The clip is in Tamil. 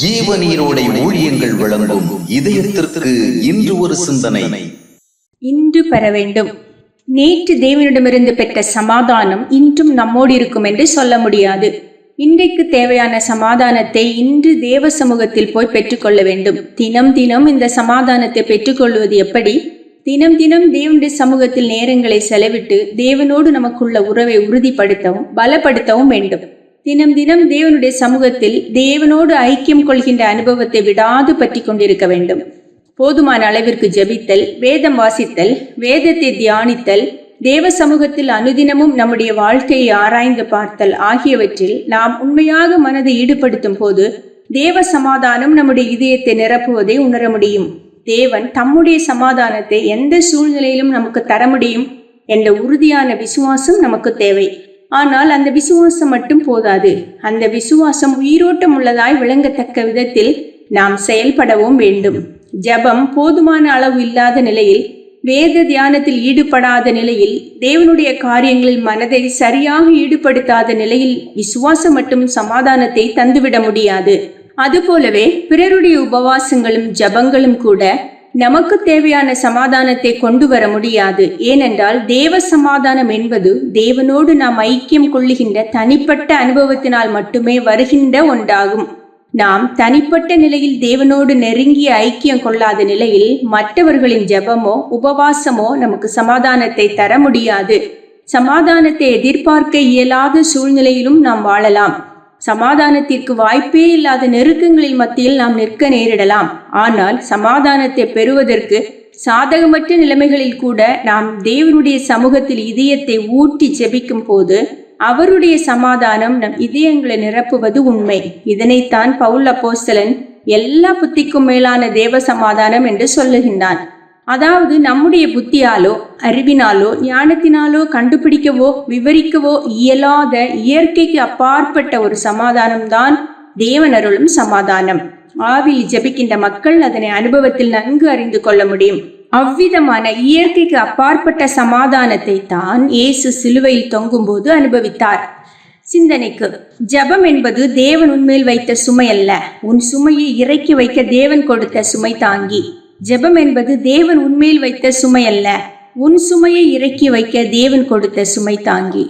ஜீவநீரோடை ஊழியங்கள் வழங்கும் இதயத்திற்கு இன்று ஒரு சிந்தனை. இன்று பெற வேண்டும். நேற்று தேவனிடமிருந்து பெற்ற சமாதானம் இன்றும் நம்மோடு இருக்கும் என்று சொல்ல முடியாது. இன்றைக்கு தேவையான சமாதானத்தை இன்று தேவ சமூகத்தில் போய் பெற்றுக்கொள்ள வேண்டும். தினம் தினம் இந்த சமாதானத்தை பெற்றுக்கொள்வது எப்படி? தினம் தினம் தேவனுடைய சமூகத்தில் நேரங்களை செலவிட்டு தேவனோடு நமக்குள்ள உறவை உறுதிப்படுத்தவும் பலப்படுத்தவும் வேண்டும். தினம் தினம் தேவனுடைய சமூகத்தில் தேவனோடு ஐக்கியம் கொள்கின்ற அனுபவத்தை விடாது பற்றி கொண்டிருக்க வேண்டும். போதுமான அளவிற்கு ஜெபித்தல், வேதம் வாசித்தல், வேதத்தை தியானித்தல், தேவ சமூகத்தில் அனுதினமும் நம்முடைய வாழ்க்கையை ஆராய்ந்து பார்த்தல் ஆகியவற்றில் நாம் உண்மையாக மனதை ஈடுபடுத்தும் போது தேவ சமாதானம் நம்முடைய இதயத்தை நிரப்புவதை உணர முடியும். தேவன் தம்முடைய சமாதானத்தை எந்த சூழ்நிலையிலும் நமக்கு தர முடியும் என்ற உறுதியான விசுவாசம் நமக்கு தேவை. ஆனால் அந்த விசுவாசம் மட்டும் போதாது. அந்த விசுவாசம் உயிரோட்டம் உள்ளதாய் விளங்கத்தக்க விதத்தில் நாம் செயல்படவும் வேண்டும். ஜெபம் போதுமான அளவு இல்லாத நிலையில், வேத தியானத்தில் ஈடுபடாத நிலையில், தேவனுடைய காரியங்களில் மனதை சரியாக ஈடுபடுத்தாத நிலையில் விசுவாசம் மட்டும் சமாதானத்தை தந்துவிட முடியாது. அதுபோலவே பிறருடைய உபவாசங்களும் ஜபங்களும் கூட நமக்கு தேவையான சமாதானத்தை கொண்டு வர முடியாது. ஏனென்றால் தேவ சமாதானம் என்பது தேவனோடு நாம் ஐக்கியம் கொள்ளுகின்ற தனிப்பட்ட அனுபவத்தினால் மட்டுமே வருகின்ற ஒன்றாகும். நாம் தனிப்பட்ட நிலையில் தேவனோடு நெருங்கிய ஐக்கியம் கொள்ளாத நிலையில் மற்றவர்களின் ஜெபமோ உபவாசமோ நமக்கு சமாதானத்தை தர முடியாது. சமாதானத்தை எதிர்பார்க்க இயலாத சூழ்நிலையிலும் நாம் வாழலாம். சமாதானத்திற்கு வாய்ப்பே இல்லாத நெருக்கங்களின் மத்தியில் நாம் நிற்க நேரிடலாம். ஆனால் சமாதானத்தை பெறுவதற்கு சாதகமற்ற நிலைமைகளில் கூட நாம் தேவனுடைய சமூகத்தில் இதயத்தை ஊட்டி ஜெபிக்கும் போது அவருடைய சமாதானம் நம் இதயங்களை நிரப்புவது உண்மை. இதனைத்தான் பவுல் அப்போஸ்தலன் எல்லா புத்திக்கும் மேலான தேவ சமாதானம் என்று சொல்லுகின்றான். அதாவது நம்முடைய புத்தியாலோ அறிவினாலோ ஞானத்தினாலோ கண்டுபிடிக்கவோ விவரிக்கவோ இயலாத இயற்கைக்கு அப்பாற்பட்ட ஒரு சமாதானம் தான் தேவன் அருளும் சமாதானம். ஆவியில் ஜெபிக்கின்ற மக்கள் அதனை அனுபவத்தில் நன்கு அறிந்து கொள்ள முடியும். அவ்விதமான இயற்கைக்கு அப்பாற்பட்ட சமாதானத்தை தான் இயேசு சிலுவையில் தொங்கும் போது அனுபவித்தார். சிந்தனைக்கு, ஜெபம் என்பது தேவன் உன்மேல் வைத்த சுமை அல்ல, உன் சுமையை இறக்கி வைக்க தேவன் கொடுத்த சுமை தாங்கி. ஜெபம் என்பது தேவன் உன்மேல் வைத்த சுமை அல்ல, உன் சுமையை இறக்கி வைக்க தேவன் கொடுத்த சுமை தாங்கி.